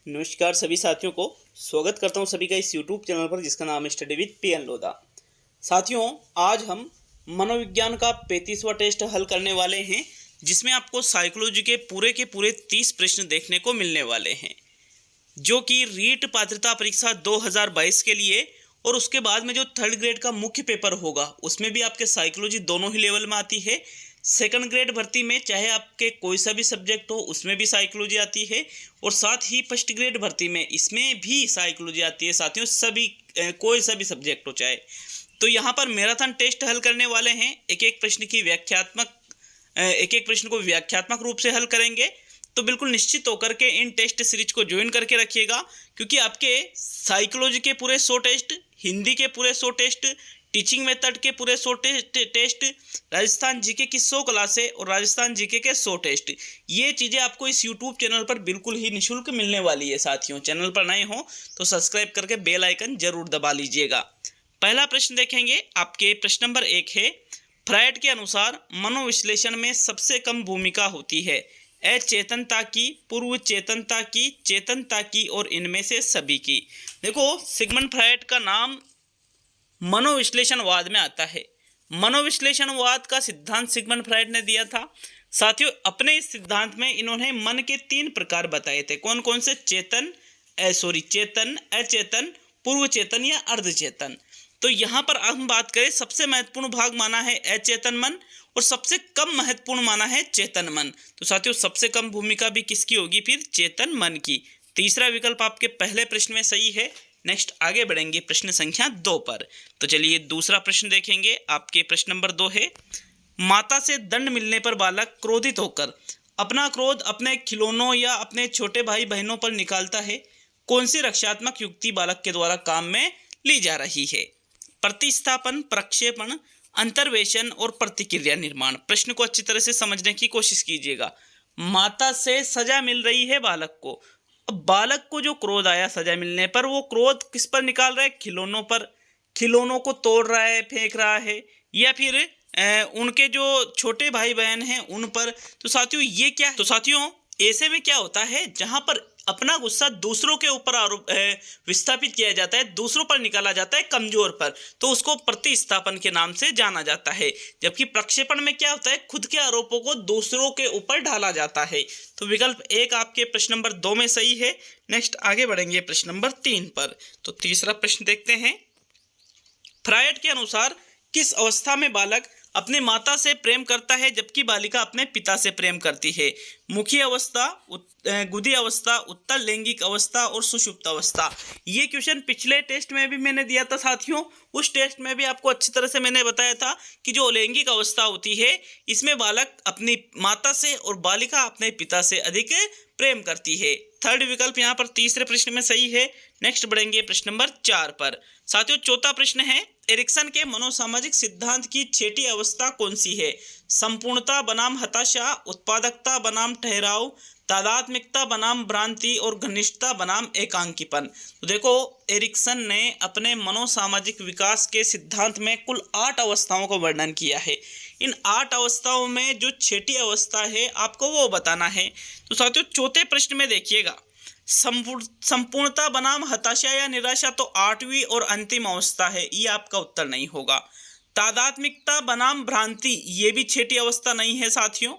नमस्कार सभी साथियों को स्वागत करता हूं सभी का इस YouTube चैनल पर जिसका नाम है स्टडी विद PN लोधा। साथियों, आज हम मनोविज्ञान का 35वां टेस्ट हल करने वाले हैं, जिसमें आपको साइकोलॉजी के पूरे 30 प्रश्न देखने को मिलने वाले हैं, जो कि रीट पात्रता परीक्षा 2022 के लिए और उसके बाद में जो थर्ड ग्रेड का मुख्य पेपर होगा उसमें भी आपके साइकोलॉजी दोनों ही लेवल में आती है। सेकंड ग्रेड भर्ती में चाहे आपके कोई सा भी सब्जेक्ट हो उसमें भी साइकोलॉजी आती है, और साथ ही फर्स्ट ग्रेड भर्ती में इसमें भी साइकोलॉजी आती है। साथियों, सभी कोई सा भी सब्जेक्ट हो चाहे, तो यहाँ पर मैराथन टेस्ट हल करने वाले हैं। एक एक प्रश्न को व्याख्यात्मक रूप से हल करेंगे। तो बिल्कुल निश्चित होकर के इन टेस्ट सीरीज को ज्वाइन करके रखिएगा, क्योंकि आपके साइकोलॉजी के पूरे 100 टेस्ट, हिंदी के पूरे 100 टेस्ट, टीचिंग मेथड के पूरे 100 टेस्ट, राजस्थान जीके की 100 क्लासें और राजस्थान जीके के 100 टेस्ट, ये चीज़ें आपको इस यूट्यूब चैनल पर बिल्कुल ही निःशुल्क मिलने वाली है। साथियों, चैनल पर नए हो तो सब्सक्राइब करके बेल आइकन जरूर दबा लीजिएगा। पहला प्रश्न देखेंगे आपके। प्रश्न नंबर 1 है, फ्रायड के अनुसार मनोविश्लेषण में सबसे कम भूमिका होती है अचेतनता की, पूर्व चेतनता की, चेतनता की और इनमें से सभी की। देखो, सिगमंड फ्रायड का नाम मनोविश्लेषणवाद में आता है। मनोविश्लेषणवाद का सिद्धांत सिगमंड फ्रायड ने दिया था। साथियों, अपने इस सिद्धांत में इन्होंने मन के 3 प्रकार बताए थे। कौन कौन से? चेतन, अचेतन, पूर्व चेतन या अर्धचेतन। तो यहाँ पर हम बात करें, सबसे महत्वपूर्ण भाग माना है अचेतन मन और सबसे कम महत्वपूर्ण माना है चेतन मन। तो साथियों, सबसे कम भूमिका भी किसकी होगी? फिर चेतन मन की। तीसरा विकल्प आपके पहले प्रश्न में सही है। नेक्स्ट आगे बढ़ेंगे प्रश्न संख्या 2 पर। तो चलिए दूसरा प्रश्न देखेंगे। आपके प्रश्न नंबर 2 है, माता से दंड मिलने पर बालक क्रोधित होकर अपना क्रोध अपने खिलौनों या अपने छोटे भाई बहनों पर निकालता है। कौन सी रक्षात्मक युक्ति बालक के द्वारा काम में ली जा रही है? प्रतिस्थापन, प्रक्षेपण, अंतर्वेशन और प्रतिक्रिया निर्माण। प्रश्न को अच्छी तरह से समझने की कोशिश कीजिएगा। माता से सजा मिल रही है बालक को। अब बालक को जो क्रोध आया सजा मिलने पर, वो क्रोध किस पर निकाल रहा है? खिलौनों पर। खिलौनों को तोड़ रहा है, फेंक रहा है, या फिर उनके जो छोटे भाई बहन हैं उन पर। तो साथियों, ये क्या है? तो साथियों, ऐसे में क्या होता है, जहां पर अपना गुस्सा दूसरों के ऊपर आरोप विस्थापित किया जाता है, दूसरों पर निकाला जाता है, कमजोर पर, तो उसको प्रतिस्थापन के नाम से जाना जाता है। जबकि प्रक्षेपण में क्या होता है, खुद के आरोपों को दूसरों के ऊपर ढाला जाता है। तो विकल्प 1 आपके प्रश्न नंबर 2 में सही है। नेक्स्ट आगे बढ़ेंगे प्रश्न नंबर 3 पर। तो तीसरा प्रश्न देखते हैं। फ्रायड के अनुसार किस अवस्था में बालक अपने माता से प्रेम करता है जबकि बालिका अपने पिता से प्रेम करती है? मुखी अवस्था, गुदी अवस्था, उत्तर लैंगिक अवस्था और सुषुप्त अवस्था। ये क्वेश्चन पिछले टेस्ट में भी मैंने दिया था साथियों। उस टेस्ट में भी आपको अच्छी तरह से मैंने बताया था कि जो लैंगिक अवस्था होती है, इसमें बालक अपनी माता से और बालिका अपने पिता से अधिक प्रेम करती है। थर्ड विकल्प यहाँ पर तीसरे प्रश्न में सही है। नेक्स्ट बढ़ेंगे प्रश्न नंबर 4 पर। साथियों, चौथा प्रश्न है, एरिक्सन के मनोसामाजिक सिद्धांत की 6ठी अवस्था कौन सी है? संपूर्णता बनाम हताशा, उत्पादकता बनाम ठहराव, तादात्म्यता बनाम भ्रांति और घनिष्ठता बनाम एकांकीपन। तो देखो, एरिक्सन ने अपने मनोसामाजिक विकास के सिद्धांत में कुल 8 अवस्थाओं का वर्णन किया है। इन 8 अवस्थाओं में जो 6ठी अवस्था है आपको वो बताना है। तो साथियों, चौथे प्रश्न में देखिएगा, संपूर्णता बनाम हताशा या निराशा तो 8वीं और अंतिम अवस्था है, ये आपका उत्तर नहीं होगा। तादात्म्यता बनाम भ्रांति, ये भी 6ठी अवस्था नहीं है साथियों।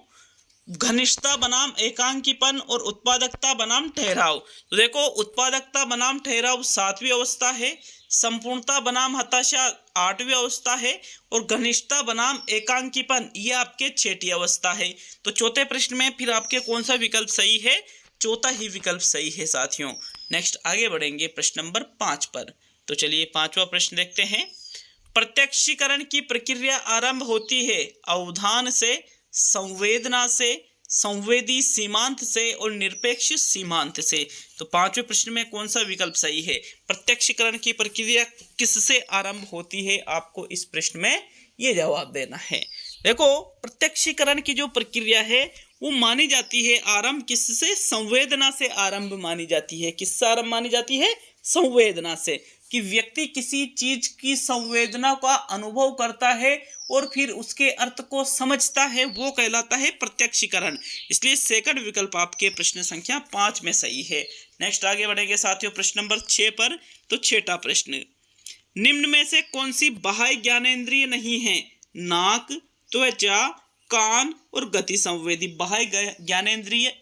घनिष्ठता बनाम एकांकीपन और उत्पादकता बनाम ठहराव। तो देखो, उत्पादकता बनाम ठहराव 7वीं अवस्था है, संपूर्णता बनाम हताशा 8वीं अवस्था है और घनिष्ठता बनाम एकांकीपन ये आपके 6ठी अवस्था है। तो चौथे प्रश्न में फिर आपके कौन सा विकल्प सही है? चौथा ही विकल्प सही है साथियों। नेक्स्ट आगे बढ़ेंगे प्रश्न नंबर 5 पर। तो चलिए 5वां प्रश्न देखते हैं। प्रत्यक्षीकरण की प्रक्रिया आरंभ होती है अवधान से, संवेदना से, संवेदी सीमांत से और निरपेक्ष सीमांत से। तो 5वें प्रश्न में कौन सा विकल्प सही है? प्रत्यक्षीकरण की प्रक्रिया किससे आरंभ होती है? आपको इस प्रश्न में ये जवाब देना है। देखो, प्रत्यक्षीकरण की जो प्रक्रिया है वो मानी जाती है आरंभ किससे? संवेदना से आरंभ मानी जाती है। किससे आरंभ मानी जाती है? संवेदना से। कि व्यक्ति किसी चीज की संवेदना का अनुभव करता है और फिर उसके अर्थ को समझता है, वो कहलाता है प्रत्यक्षीकरण। इसलिए सेकंड विकल्प आपके प्रश्न संख्या 5 में सही है। नेक्स्ट आगे बढ़ेंगे साथियों प्रश्न नंबर 6 पर। तो छठा प्रश्न, निम्न में से कौन सी बाह्य ज्ञानेंद्रिय नहीं है? नाक, त्वचा, कान और गति संवेदी। बाह्य ज्ञानेंद्रिय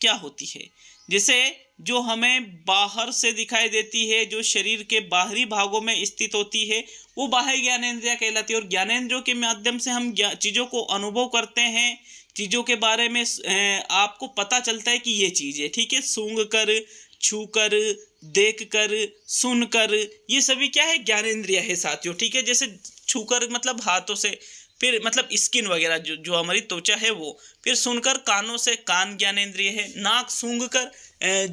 क्या होती है? जैसे जो हमें बाहर से दिखाई देती है, जो शरीर के बाहरी भागों में स्थित होती है, वो बाह्य ज्ञानेंद्रिय कहलाती है। और ज्ञानेंद्रियों के माध्यम से हम चीज़ों को अनुभव करते हैं, चीज़ों के बारे में आपको पता चलता है कि ये चीज़ है, ठीक है। सूंघ कर, छू कर, देख कर, सुन कर, ये सभी क्या है? ज्ञानेंद्रिय है साथियों, ठीक है। जैसे छू कर मतलब हाथों से, फिर मतलब स्किन वगैरह जो हमारी त्वचा है वो, फिर सुनकर कानों से, कान ज्ञानेंद्रिय है। नाक सूंघ कर,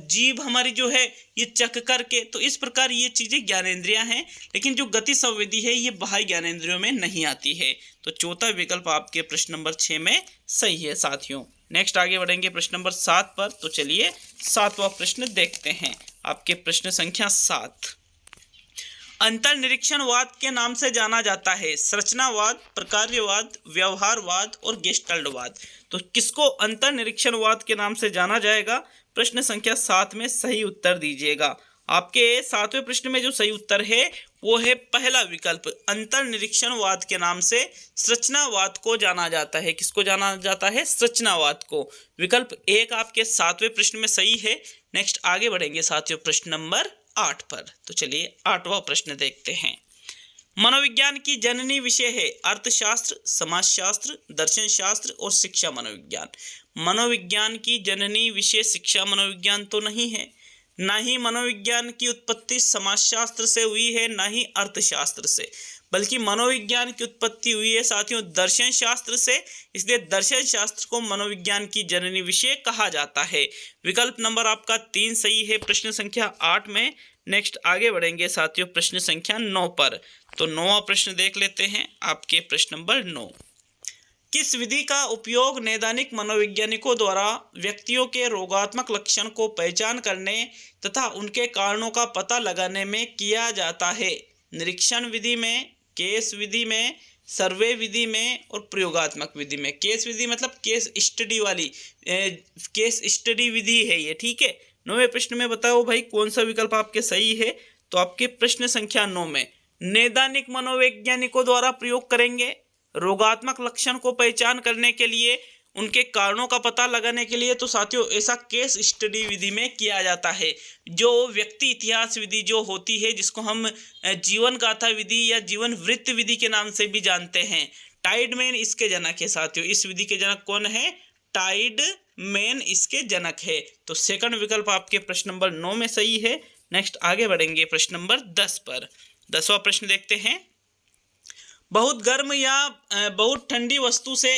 जीभ हमारी जो है ये चख करके। तो इस प्रकार ये चीज़ें ज्ञानेंद्रियां हैं। लेकिन जो गति संवेदी है ये बाह्य ज्ञानेंद्रियों में नहीं आती है। तो चौथा विकल्प आपके प्रश्न नंबर 6 में सही है साथियों। नेक्स्ट आगे बढ़ेंगे प्रश्न नंबर 7 पर। तो चलिए 7वां प्रश्न देखते हैं। आपके प्रश्न संख्या 7, अंतर्निरीक्षणवाद के नाम से जाना जाता है संरचनावाद, प्रकार्यवाद, व्यवहारवाद और गेस्टल्टवाद। तो किसको अंतर्निरीक्षणवाद के नाम से जाना जाएगा? प्रश्न संख्या 7 में सही उत्तर दीजिएगा। आपके 7वें प्रश्न में जो सही उत्तर है वो है पहला विकल्प, अंतर्निरीक्षणवाद के नाम से संरचनावाद को जाना जाता है। किसको जाना जाता है? संरचनावाद को। विकल्प 1 आपके 7वें प्रश्न में सही है। नेक्स्ट आगे बढ़ेंगे साथियों प्रश्न नंबर 8 पर। तो चलिए 8वां प्रश्न देखते हैं। मनोविज्ञान की जननी विषय है अर्थशास्त्र, समाजशास्त्र, दर्शन शास्त्र और शिक्षा मनोविज्ञान। मनोविज्ञान की जननी विषय शिक्षा मनोविज्ञान तो नहीं है, ना ही मनोविज्ञान की उत्पत्ति समाजशास्त्र से हुई है, ना ही अर्थशास्त्र से, बल्कि मनोविज्ञान की उत्पत्ति हुई है साथियों दर्शन शास्त्र से। इसलिए दर्शन शास्त्र को मनोविज्ञान की जननी विषय कहा जाता है। विकल्प नंबर आपका 3 सही है प्रश्न संख्या 8 में। नेक्स्ट आगे बढ़ेंगे साथियों प्रश्न संख्या 9 पर। तो 9वां प्रश्न देख लेते हैं। आपके प्रश्न नंबर 9, किस विधि का उपयोग नैदानिक मनोवैज्ञानिकों द्वारा व्यक्तियों के रोगात्मक लक्षण को पहचान करने तथा उनके कारणों का पता लगाने में किया जाता है? निरीक्षण विधि में, केस विधि में, सर्वे विधि में और प्रयोगात्मक विधि में। केस विधि मतलब केस स्टडी वाली, केस स्टडी विधि है ये, ठीक है। 9वें प्रश्न में बताओ भाई कौन सा विकल्प आपके सही है? तो आपके प्रश्न संख्या 9 में नैदानिक मनोवैज्ञानिकों द्वारा प्रयोग करेंगे रोगात्मक लक्षण को पहचान करने के लिए, उनके कारणों का पता लगाने के लिए। तो साथियों ऐसा केस स्टडी विधि में किया जाता है। जो व्यक्ति इतिहास विधि जो होती है, जिसको हम जीवन गाथा विधि या जीवन वृत्त विधि के नाम से भी जानते हैं, टाइडमैन इसके जनक है साथियों। इस विधि के जनक कौन है? टाइडमैन इसके जनक है। तो सेकंड विकल्प आपके प्रश्न नंबर 9 में सही है। नेक्स्ट आगे बढ़ेंगे प्रश्न नंबर 10 पर। 10वां प्रश्न देखते हैं। बहुत गर्म या बहुत ठंडी वस्तु से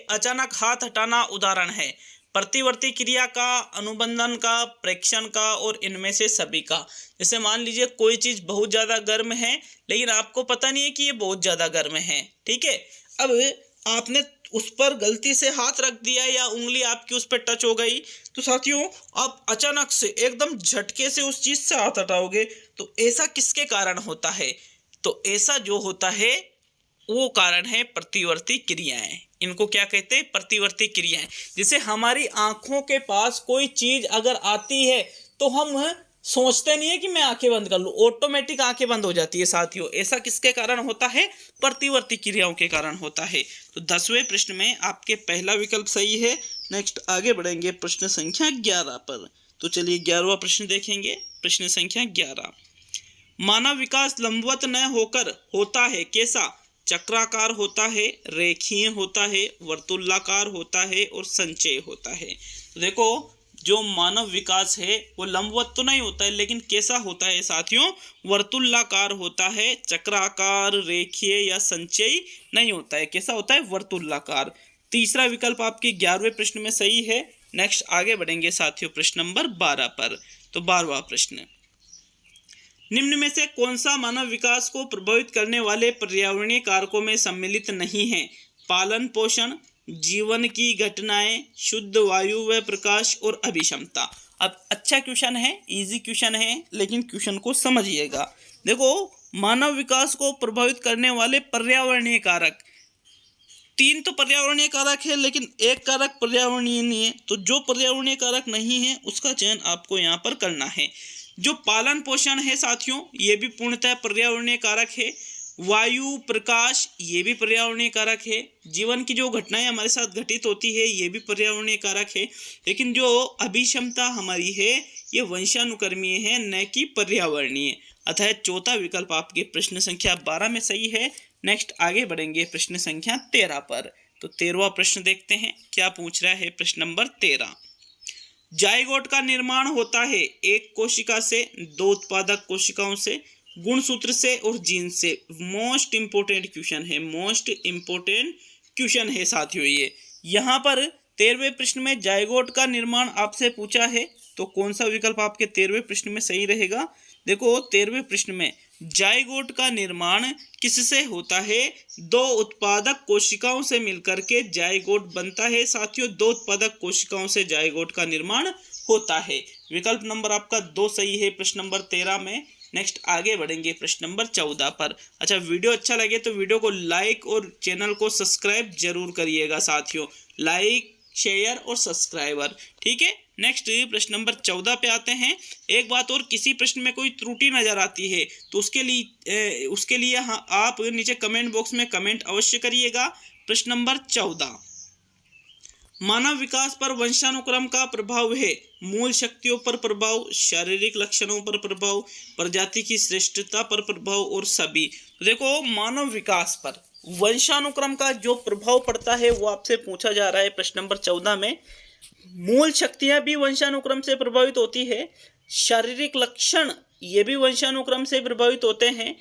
अचानक हाथ हटाना उदाहरण है प्रतिवर्ती क्रिया का, अनुबंधन का, प्रेक्षण का और इनमें से सभी का। जैसे मान लीजिए कोई चीज़ बहुत ज़्यादा गर्म है लेकिन आपको पता नहीं है कि ये बहुत ज़्यादा गर्म है, ठीक है। अब आपने उस पर गलती से हाथ रख दिया या उंगली आपकी उस पर टच हो गई, तो साथियों आप अचानक से एकदम झटके से उस चीज़ से हाथ हटाओगे। तो ऐसा किसके कारण होता है? तो ऐसा जो होता है वो कारण है प्रतिवर्ती क्रियाएं। इनको क्या कहते हैं? प्रतिवर्ती क्रियाएं। जैसे हमारी आंखों के पास कोई चीज अगर आती है तो हम सोचते नहीं है कि मैं आंखें बंद कर लूं, ऑटोमेटिक आंखें बंद हो जाती है साथियों। ऐसा किसके कारण होता है? प्रतिवर्ती क्रियाओं के कारण होता है। तो 10वें प्रश्न में आपके पहला विकल्प सही है। नेक्स्ट आगे बढ़ेंगे प्रश्न संख्या 11 पर। तो चलिए 11वां प्रश्न देखेंगे। प्रश्न संख्या 11, मानव विकास लंबवत न होकर होता है कैसा? चक्राकार होता है, रेखीय होता है, वर्तुलाकार होता है और संचय होता है। तो देखो जो मानव विकास है वो लंबवत तो नहीं होता है, लेकिन कैसा होता है साथियों? वर्तुलाकार होता है। चक्राकार, रेखीय या संचय नहीं होता है। कैसा होता है? वर्तुलाकार। तीसरा विकल्प आपके 11वें प्रश्न में सही है। नेक्स्ट आगे बढ़ेंगे साथियों प्रश्न नंबर 12 पर। तो 12वां प्रश्न, निम्न में से कौन सा मानव विकास को प्रभावित करने वाले पर्यावरणीय कारकों में सम्मिलित नहीं है? पालन पोषण, जीवन की घटनाएं, शुद्ध वायु व प्रकाश और अभिक्षमता। अब अच्छा क्वेश्चन है, इजी क्वेश्चन है, लेकिन क्वेश्चन को समझिएगा। देखो, मानव विकास को प्रभावित करने वाले पर्यावरणीय कारक, 3 तो पर्यावरणीय कारक है, लेकिन एक कारक पर्यावरणीय नहीं है। तो जो पर्यावरणीय कारक नहीं है उसका चयन आपको यहाँ पर करना है। जो पालन पोषण है साथियों, ये भी पूर्णतः पर्यावरणीय कारक है। वायु, प्रकाश, ये भी पर्यावरणीय कारक है। जीवन की जो घटनाएं हमारे साथ घटित होती है, ये भी पर्यावरणीय कारक है। लेकिन जो अभिक्षमता हमारी है, ये वंशानुक्रमीय है, न कि पर्यावरणीय। अतः चौथा विकल्प आपके प्रश्न संख्या 12 में सही है। नेक्स्ट आगे बढ़ेंगे प्रश्न संख्या 13 पर। तो 13वां प्रश्न देखते हैं क्या पूछ रहा है। प्रश्न नंबर 13, जाइगोट का निर्माण होता है एक कोशिका से, 2 उत्पादक कोशिकाओं से, गुणसूत्र से और जीन से। मोस्ट इंपोर्टेंट क्वेश्चन है, मोस्ट इंपोर्टेंट क्वेश्चन है साथियों ये। यहाँ पर 13वें प्रश्न में जाइगोट का निर्माण आपसे पूछा है, तो कौन सा विकल्प आपके 13वें प्रश्न में सही रहेगा। देखो, 13वें प्रश्न में जाइगोट का निर्माण किससे होता है, 2 उत्पादक कोशिकाओं से मिलकर के जाइगोट बनता है साथियों। 2 उत्पादक कोशिकाओं से जाइगोट का निर्माण होता है। विकल्प नंबर आपका 2 सही है प्रश्न नंबर 13 में। नेक्स्ट आगे बढ़ेंगे प्रश्न नंबर 14 पर। अच्छा, वीडियो अच्छा लगे तो वीडियो को लाइक और चैनल को सब्सक्राइब जरूर करिएगा साथियों। लाइक, शेयर और सब्सक्राइबर, ठीक है। नेक्स्ट प्रश्न नंबर 14 पे आते हैं। एक बात और, किसी प्रश्न में कोई त्रुटि नजर आती है तो उसके लिए हाँ, आप नीचे कमेंट बॉक्स में कमेंट अवश्य करिएगा। प्रश्न नंबर 14, मानव विकास पर वंशानुक्रम का प्रभाव है। मूल शक्तियों पर प्रभाव, शारीरिक लक्षणों पर प्रभाव, प्रजाति की श्रेष्ठता पर प्रभाव और सभी। तो देखो, मानव विकास पर वंशानुक्रम का जो प्रभाव पड़ता है वो आपसे पूछा जा रहा है प्रश्न नंबर 14 में। मूल शक्तियां भी वंशानुक्रम से प्रभावित होती है, शारीरिक लक्षण ये भी वंशानुक्रम से प्रभावित होते हैं।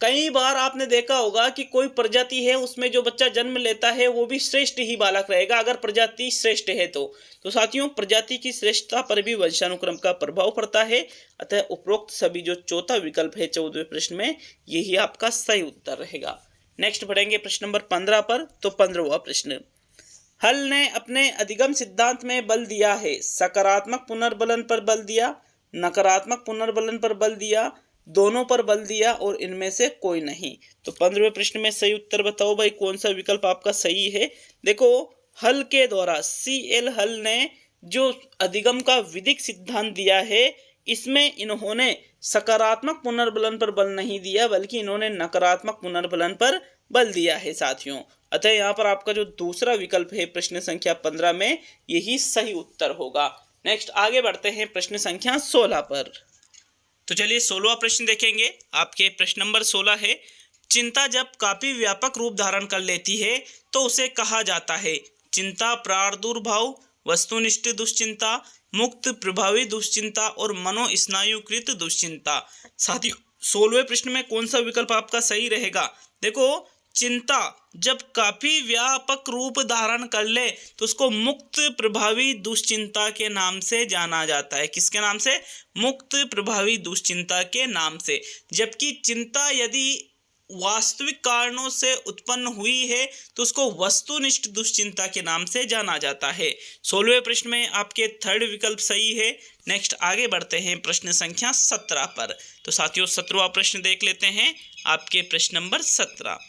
कई बार आपने देखा होगा कि कोई प्रजाति है, उसमें जो बच्चा जन्म लेता है वो भी श्रेष्ठ ही बालक रहेगा अगर प्रजाति श्रेष्ठ है तो साथियों, प्रजाति की श्रेष्ठता पर भी वंशानुक्रम का प्रभाव पड़ता है। अतः उपरोक्त सभी जो चौथा विकल्प है 14वें प्रश्न में, यही आपका सही उत्तर रहेगा। नेक्स्ट बढ़ेंगे प्रश्न नंबर 15 पर। तो 15वां प्रश्न, हल ने अपने अधिगम सिद्धांत में बल दिया है। सकारात्मक पुनर्बलन पर बल दिया, नकारात्मक पुनर्बलन पर बल दिया, दोनों पर बल दिया और इनमें से कोई नहीं। तो 15वें प्रश्न में सही उत्तर बताओ भाई, कौन सा विकल्प आपका सही है। देखो, हल के द्वारा CL हल ने जो अधिगम का विधिक सिद्धांत दिया है, इसमें इन्होंने सकारात्मक पुनर्बलन पर बल नहीं दिया, बल्कि इन्होंने नकारात्मक पुनर्बलन पर बल दिया है साथियों। अतः यहाँ पर आपका जो दूसरा विकल्प है प्रश्न संख्या 15 में, यही सही उत्तर होगा। नेक्स्ट आगे बढ़ते हैं प्रश्न संख्या 16 पर। तो चलिए 16वां प्रश्न देखेंगे। आपके प्रश्न नंबर 16 है, चिंता जब काफी व्यापक रूप धारण कर लेती है तो उसे कहा जाता है। चिंता प्रादुर्भाव, वस्तुनिष्ठ दुश्चिंता, मुक्त प्रभावी दुश्चिंता और मनोस्नायुकृत दुश्चिंता। साथियों, 16वें प्रश्न में कौन सा विकल्प आपका सही रहेगा। देखो, चिंता जब काफी व्यापक रूप धारण कर ले तो उसको मुक्त प्रभावी दुश्चिंता के नाम से जाना जाता है। किसके नाम से? मुक्त प्रभावी दुश्चिंता के नाम से। जबकि चिंता यदि वास्तविक कारणों से उत्पन्न हुई है तो उसको वस्तुनिष्ठ दुश्चिंता के नाम से जाना जाता है। 16वें प्रश्न में आपके थर्ड विकल्प सही है। नेक्स्ट आगे बढ़ते हैं प्रश्न संख्या 17 पर। तो साथियों, 17वां प्रश्न देख लेते हैं। आपके प्रश्न नंबर 17,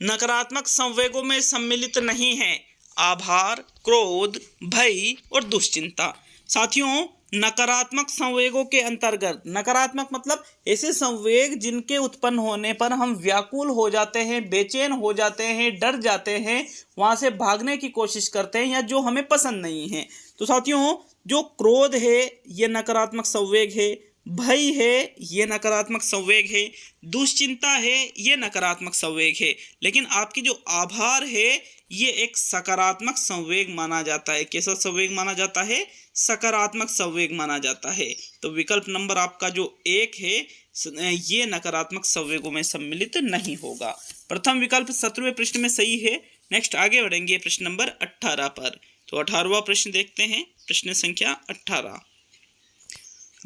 नकारात्मक संवेगों में सम्मिलित नहीं है आभार, क्रोध, भय और दुश्चिंता। साथियों, नकारात्मक संवेगों के अंतर्गत, नकारात्मक मतलब ऐसे संवेग जिनके उत्पन्न होने पर हम व्याकुल हो जाते हैं, बेचैन हो जाते हैं, डर जाते हैं, वहां से भागने की कोशिश करते हैं, या जो हमें पसंद नहीं है। तो साथियों, जो क्रोध है ये नकारात्मक संवेग है, भय है ये नकारात्मक संवेग है, दुश्चिंता है ये नकारात्मक संवेग है। लेकिन आपकी जो आभार है ये एक सकारात्मक संवेग माना जाता है। कैसा संवेग माना जाता है? सकारात्मक संवेग माना जाता है। तो विकल्प नंबर आपका जो 1 है ये नकारात्मक संवेगों में सम्मिलित नहीं होगा। प्रथम विकल्प 17वें प्रश्न में सही है। नेक्स्ट आगे बढ़ेंगे प्रश्न नंबर 18 पर। तो 18वां प्रश्न देखते हैं। प्रश्न संख्या 18,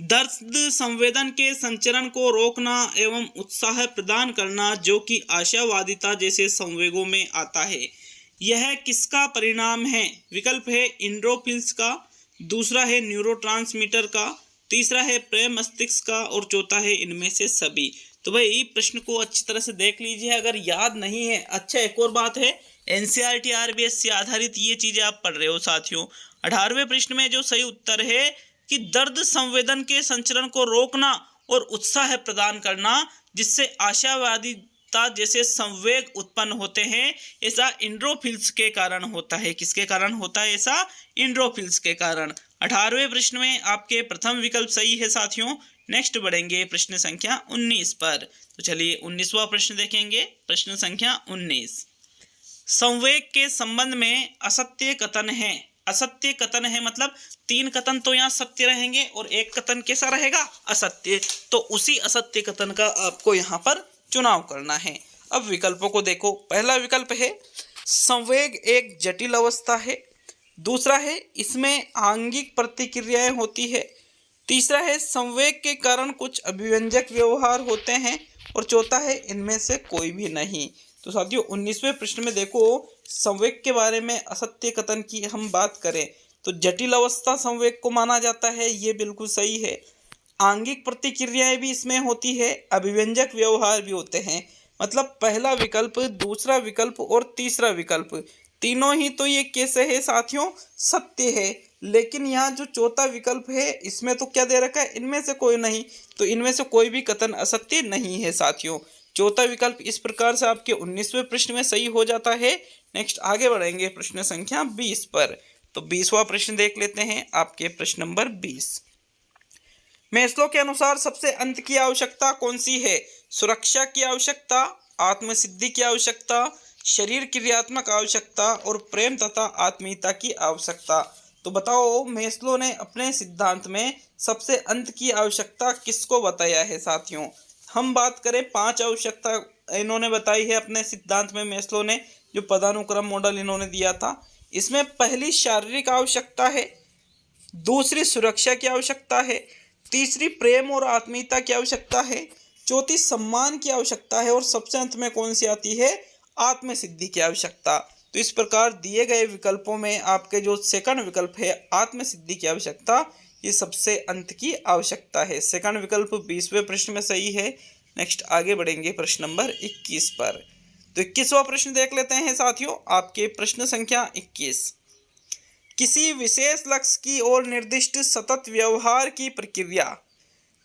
दर्द संवेदन के संचरण को रोकना एवं उत्साह प्रदान करना जो कि आशावादिता जैसे संवेगों में आता है, यह किसका परिणाम है? विकल्प है एंडोर्फिन्स का, दूसरा है न्यूरोट्रांसमीटर का, तीसरा है प्रेम मस्तिष्क का और चौथा है इनमें से सभी। तो भाई प्रश्न को अच्छी तरह से देख लीजिए, अगर याद नहीं है। अच्छा, एक और बात है, एनसीईआरटी आरबीएससी आधारित ये चीजें आप पढ़ रहे हो साथियों। 18वें प्रश्न में जो सही उत्तर है कि दर्द संवेदन के संचरण को रोकना और उत्साह प्रदान करना जिससे आशावादिता जैसे संवेग उत्पन्न होते हैं, ऐसा इंड्रोफिल्स के कारण होता है। किसके कारण होता है ऐसा? इंड्रोफिल्स के कारण। 18वें प्रश्न में आपके प्रथम विकल्प सही है साथियों। नेक्स्ट बढ़ेंगे प्रश्न संख्या 19 पर। तो चलिए 19वां प्रश्न देखेंगे। प्रश्न संख्या 19, संवेग के संबंध में असत्य कथन है। असत्य कथन है मतलब 3 कथन तो यहाँ सत्य रहेंगे और 1 कथन कैसा रहेगा? असत्य। तो उसी असत्य कथन का आपको यहाँ पर चुनाव करना है। अब विकल्पों को देखो। पहला विकल्प है संवेग एक जटिल अवस्था है। दूसरा है इसमें आंगिक प्रतिक्रियाएं होती है। तीसरा है संवेग के कारण कुछ अभिव्यंजक व्यवहार होते हैं और चौथा है इनमें से कोई भी नहीं। तो साथियों 19वें प्रश्न में देखो, संवेग के बारे में असत्य कथन की हम बात करें तो जटिल अवस्था संवेग को माना जाता है, ये बिल्कुल सही है। आंगिक प्रतिक्रियाएं भी इसमें होती है, अभिव्यंजक व्यवहार भी होते हैं। मतलब पहला विकल्प, दूसरा विकल्प और तीसरा विकल्प तीनों ही तो ये कैसे है साथियों? सत्य है। लेकिन यहाँ जो चौथा विकल्प है इसमें तो क्या दे रखा है? इनमें से कोई नहीं। तो इनमें से कोई भी कथन असत्य नहीं है साथियों। चौथा विकल्प इस प्रकार से आपके 19वें प्रश्न में सही हो जाता है। नेक्स्ट आगे बढ़ेंगे प्रश्न संख्या 20 पर। तो 20वां प्रश्न देख लेते हैं, आपके प्रश्न नंबर 20। मैस्लो के अनुसार सबसे अंत की आवश्यकता कौन सी है? सुरक्षा की आवश्यकता, आत्मसिद्धि की आवश्यकता, शरीर क्रियात्मक आवश्यकता और प्रेम तथा आत्मीयता की आवश्यकता। तो बताओ मैस्लो ने अपने सिद्धांत में सबसे अंत की आवश्यकता किसको बताया है साथियों? हम बात करें 5 आवश्यकता इन्होंने बताई है अपने सिद्धांत में। मैस्लो ने जो पदानुक्रम मॉडल इन्होंने दिया था, इसमें पहली शारीरिक आवश्यकता है, दूसरी सुरक्षा की आवश्यकता है, तीसरी प्रेम और आत्मीयता की आवश्यकता है, चौथी सम्मान की आवश्यकता है और सबसे अंत में कौन सी आती है? आत्मसिद्धि की आवश्यकता। तो इस प्रकार दिए गए विकल्पों में आपके जो सेकंड विकल्प है आत्मसिद्धि की आवश्यकता, ये सबसे अंत की आवश्यकता है। सेकंड विकल्प 20वें प्रश्न में सही है। नेक्स्ट आगे बढ़ेंगे प्रश्न नंबर 21 पर। तो 21वां प्रश्न देख लेते हैं साथियों, आपके प्रश्न संख्या 21। किसी विशेष लक्ष्य की ओर निर्दिष्ट सतत व्यवहार की प्रक्रिया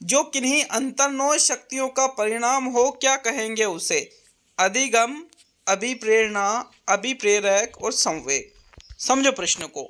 जो किन्हीं अंतर्निहित शक्तियों का परिणाम हो, क्या कहेंगे उसे? अधिगम, अभिप्रेरणा, अभिप्रेरक और संवेग। समझो प्रश्न को,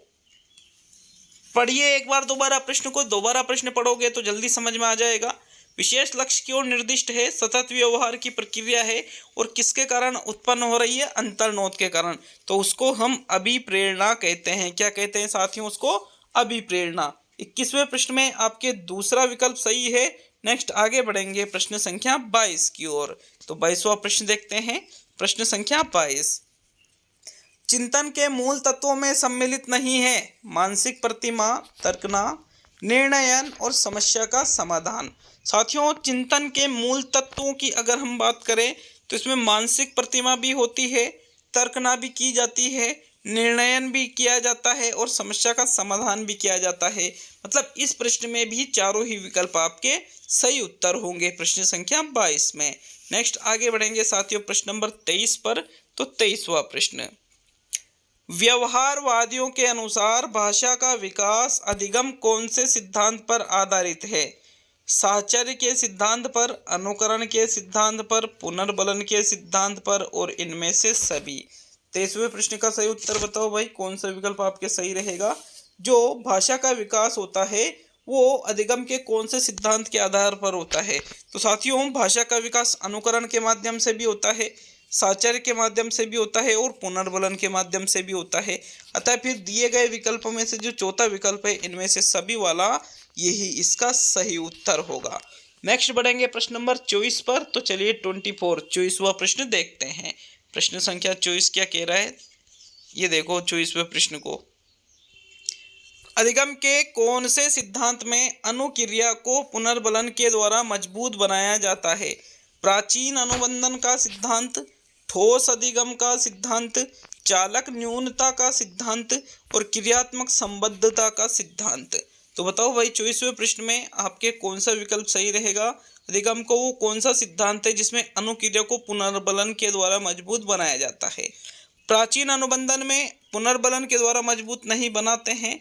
पढ़िए एक बार दोबारा प्रश्न को। दोबारा प्रश्न पढ़ोगे तो जल्दी समझ में आ जाएगा। विशेष लक्ष्य की ओर निर्दिष्ट है, सतत व्यवहार की प्रक्रिया है और किसके कारण उत्पन्न हो रही है? अंतर्निहित के कारण। तो उसको हम अभिप्रेरणा कहते हैं। क्या कहते हैं साथियों? उसको अभिप्रेरणा। 21वें प्रश्न में आपके दूसरा विकल्प सही है। नेक्स्ट आगे बढ़ेंगे प्रश्न संख्या 22 की ओर। तो 22वां प्रश्न देखते हैं, प्रश्न संख्या 22। चिंतन के मूल तत्वों में सम्मिलित नहीं है मानसिक प्रतिमा, तर्कना, निर्णयन और समस्या का समाधान। साथियों चिंतन के मूल तत्वों की अगर हम बात करें तो इसमें मानसिक प्रतिमा भी होती है, तर्कना भी की जाती है, निर्णयन भी किया जाता है और समस्या का समाधान भी किया जाता है। मतलब इस प्रश्न में भी चारों ही विकल्प आपके सही उत्तर होंगे प्रश्न संख्या 22 में। नेक्स्ट आगे बढ़ेंगे साथियों प्रश्न नंबर 23 पर। तो 23वां प्रश्न, व्यवहारवादियों के अनुसार भाषा का विकास अधिगम कौन से सिद्धांत पर आधारित है? साहचर्य के सिद्धांत पर, अनुकरण के सिद्धांत पर, पुनर्बलन के सिद्धांत पर और इनमें से सभी। 23वें प्रश्न का सही उत्तर बताओ भाई, कौन सा विकल्प आपके सही रहेगा? जो भाषा का विकास होता है वो अधिगम के कौन से सिद्धांत के आधार पर होता है? तो साथियों भाषा का विकास अनुकरण के माध्यम से भी होता है, साहचर्य के माध्यम से भी होता है और पुनर्बलन के माध्यम से भी होता है। अतः फिर दिए गए विकल्पों में से जो चौथा विकल्प है इनमें से सभी वाला यही इसका सही उत्तर होगा। नेक्स्ट बढ़ेंगे प्रश्न नंबर 24 पर। तो चलिए 24वां प्रश्न देखते हैं। प्रश्न संख्या 24 क्या कह रहा है, ये देखो 24वें प्रश्न को। अधिगम के कौन से सिद्धांत में अनुक्रिया को पुनर्बलन के द्वारा मजबूत बनाया जाता है? प्राचीन अनुबंधन का सिद्धांत, ठोस अधिगम का सिद्धांत, चालक न्यूनता का सिद्धांत और क्रियात्मक संबद्धता का सिद्धांत। तो बताओ भाई 24वें प्रश्न में आपके कौन सा विकल्प सही रहेगा। अधिगम को वो कौन सा सिद्धांत है जिसमें अनुक्रिया को पुनर्बलन के द्वारा मजबूत बनाया जाता है। प्राचीन अनुबंधन में पुनर्बलन के द्वारा मजबूत नहीं बनाते हैं।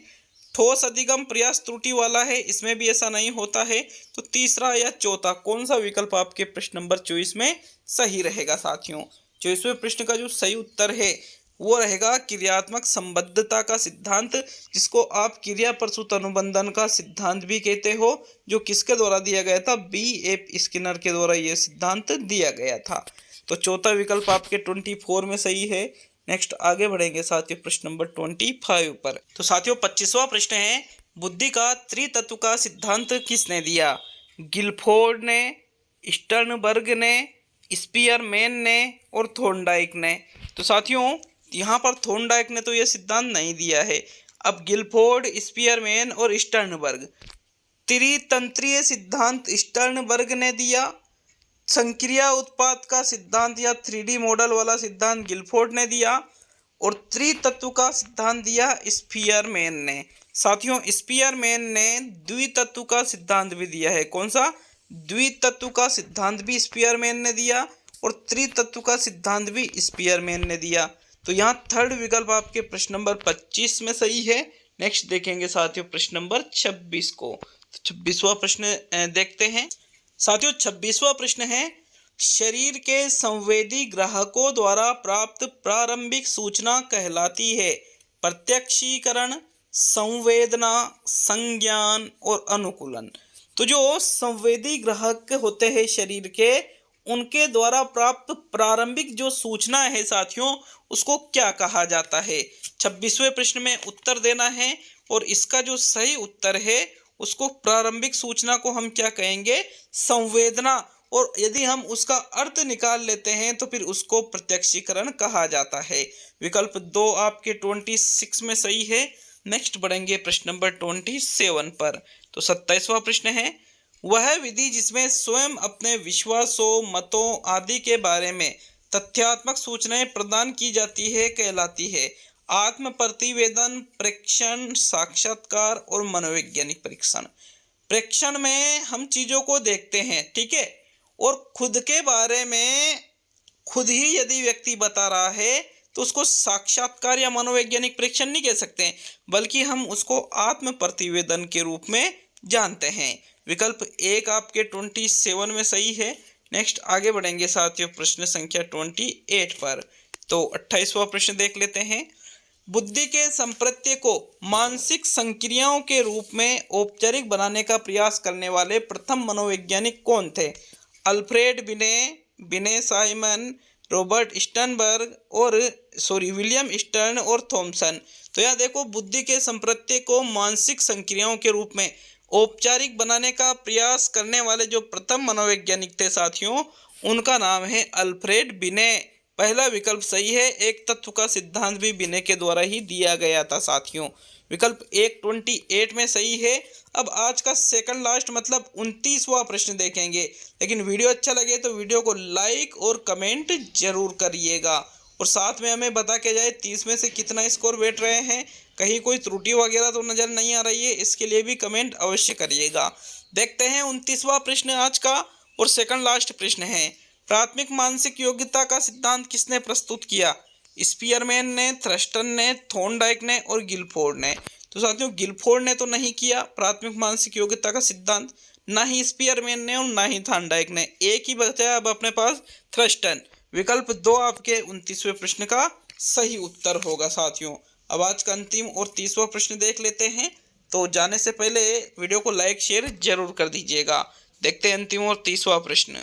ठोस अधिगम प्रयास त्रुटि वाला है, इसमें भी ऐसा नहीं होता है। तो तीसरा या चौथा कौन सा विकल्प आपके प्रश्न नंबर 24 में सही रहेगा साथियों। 24वें प्रश्न का जो सही उत्तर है वो रहेगा क्रियात्मक संबद्धता का सिद्धांत, जिसको आप क्रिया प्रसूत अनुबंधन का सिद्धांत भी कहते हो, जो किसके द्वारा दिया गया था, B.F. स्किनर के द्वारा यह सिद्धांत दिया गया था। तो चौथा विकल्प आपके 24 में सही है। नेक्स्ट आगे बढ़ेंगे साथियों प्रश्न नंबर 25 पर। तो साथियों 25वां प्रश्न है, बुद्धि का त्रितत्व का सिद्धांत किसने दिया। गिलफोर्ड ने, स्टर्नबर्ग ने, स्पीयरमैन ने और थॉर्नडाइक ने। तो साथियों यहाँ पर थॉर्नडाइक ने तो यह सिद्धांत नहीं दिया है। अब गिलफोर्ड, स्पीयरमैन और स्टर्नबर्ग। त्रितंत्रीय सिद्धांत स्टर्नबर्ग ने दिया। संक्रिया उत्पाद का सिद्धांत या 3D मॉडल वाला सिद्धांत गिलफोर्ड ने दिया। और त्रितत्व का सिद्धांत दिया स्पीयरमैन ने। साथियों स्पीयरमैन ने द्वितत्व का सिद्धांत भी दिया है। कौन सा, द्वितत्व का सिद्धांत भी स्पीयरमैन ने दिया और त्रितत्व का सिद्धांत भी स्पीयरमैन ने दिया। तो यहाँ थर्ड विकल्प आपके प्रश्न नंबर 25 में सही है। नेक्स्ट देखेंगे साथियों प्रश्न नंबर 26 को। तो 26वां प्रश्न देखते हैं साथियों। 26वां प्रश्न है, शरीर के संवेदी ग्राहकों द्वारा प्राप्त प्रारंभिक सूचना कहलाती है प्रत्यक्षीकरण, संवेदना, संज्ञान और अनुकूलन। तो जो संवेदी ग्राहक होते हैं शरीर के, उनके द्वारा प्राप्त प्रारंभिक जो सूचना है साथियों, उसको क्या कहा जाता है। 26वें प्रश्न में उत्तर देना है और इसका जो सही उत्तर है उसको प्रारंभिक सूचना को हम क्या कहेंगे, संवेदना। और यदि हम उसका अर्थ निकाल लेते हैं तो फिर उसको प्रत्यक्षीकरण कहा जाता है। विकल्प 2 आपके 26 में सही है। नेक्स्ट बढ़ेंगे प्रश्न नंबर 27 पर। तो 27वां प्रश्न है, वह विधि जिसमें स्वयं अपने विश्वासों, मतों आदि के बारे में तथ्यात्मक सूचनाएं प्रदान की जाती है कहलाती है आत्म प्रतिवेदन, प्रेक्षण, साक्षात्कार और मनोवैज्ञानिक परीक्षण। प्रेक्षण में हम चीज़ों को देखते हैं, ठीक है, और खुद के बारे में खुद ही यदि व्यक्ति बता रहा है तो उसको साक्षात्कार या मनोवैज्ञानिक परीक्षण नहीं कह सकते, बल्कि हम उसको आत्म प्रतिवेदन के रूप में जानते हैं। विकल्प 1 आपके 27 में सही है। नेक्स्ट आगे बढ़ेंगे साथियों प्रश्न संख्या 28 पर। तो 28वां प्रश्न देख लेते हैं, बुद्धि के संप्रत्यय को मानसिक संक्रियाओं के रूप में औपचारिक बनाने का प्रयास करने वाले प्रथम मनोवैज्ञानिक कौन थे। अल्फ्रेड बिने, बिने साइमन, रॉबर्ट स्टर्नबर्ग और विलियम स्टर्न और थॉमसन। तो यहाँ देखो, बुद्धि के संप्रत्यय को मानसिक संक्रियाओं के रूप में औपचारिक बनाने का प्रयास करने वाले जो प्रथम मनोवैज्ञानिक थे साथियों, उनका नाम है अल्फ्रेड बिने। पहला विकल्प सही है। एक तत्व का सिद्धांत भी बिने के द्वारा ही दिया गया था साथियों। विकल्प 1 28 में सही है। अब आज का सेकंड लास्ट मतलब 29वां प्रश्न देखेंगे, लेकिन वीडियो अच्छा लगे तो वीडियो को लाइक और कमेंट जरूर करिएगा। और साथ में हमें बता के जाए 30 में से कितना स्कोर बैठ रहे हैं, कहीं कोई त्रुटि वगैरह तो नज़र नहीं आ रही है, इसके लिए भी कमेंट अवश्य करिएगा। देखते हैं 29वां प्रश्न आज का और सेकंड लास्ट प्रश्न है, प्राथमिक मानसिक योग्यता का सिद्धांत किसने प्रस्तुत किया। स्पीयरमैन ने, थ्रस्टन ने, थॉर्नडाइक ने और गिलफोर्ड ने। तो साथियों गिलफोर्ड ने तो नहीं किया प्राथमिक मानसिक योग्यता का सिद्धांत, ना ही स्पीयरमैन ने और ना ही थॉर्नडाइक ने। एक ही बचा अब अपने पास, थ्रस्टन। विकल्प 2 आपके 29वें प्रश्न का सही उत्तर होगा साथियों। अब आज का अंतिम और 30वां प्रश्न देख लेते हैं। तो जाने से पहले वीडियो को लाइक शेयर जरूर कर दीजिएगा। देखते हैं अंतिम और 30वां प्रश्न।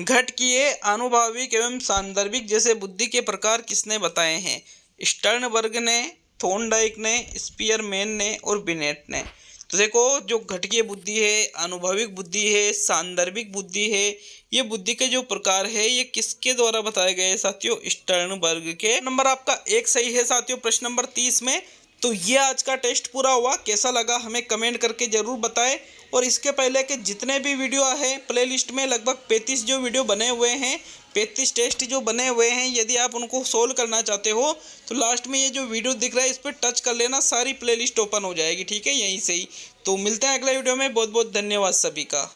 घटकीय, आनुभाविक एवं सांदर्भिक जैसे बुद्धि के प्रकार किसने बताए हैं। स्टर्नबर्ग ने, थॉर्नडाइक ने, स्पीयरमैन ने और बिनेट ने। तो देखो, जो घटकीय बुद्धि है, आनुभाविक बुद्धि है, सांदर्भिक बुद्धि है, ये बुद्धि के जो प्रकार है ये किसके द्वारा बताए गए साथियों, स्टर्नबर्ग के। नंबर आपका 1 सही है साथियों प्रश्न नंबर 30 में। तो ये आज का टेस्ट पूरा हुआ। कैसा लगा हमें कमेंट करके जरूर बताएं और इसके पहले के जितने भी वीडियो है प्लेलिस्ट में लगभग 35 जो वीडियो बने हुए हैं, 35 टेस्ट जो बने हुए हैं, यदि आप उनको सोल्व करना चाहते हो तो लास्ट में ये जो वीडियो दिख रहा है इस पर टच कर लेना, सारी प्लेलिस्ट ओपन हो जाएगी। ठीक है, यहीं से ही। तो मिलते हैं अगले वीडियो में। बहुत बहुत धन्यवाद सभी का।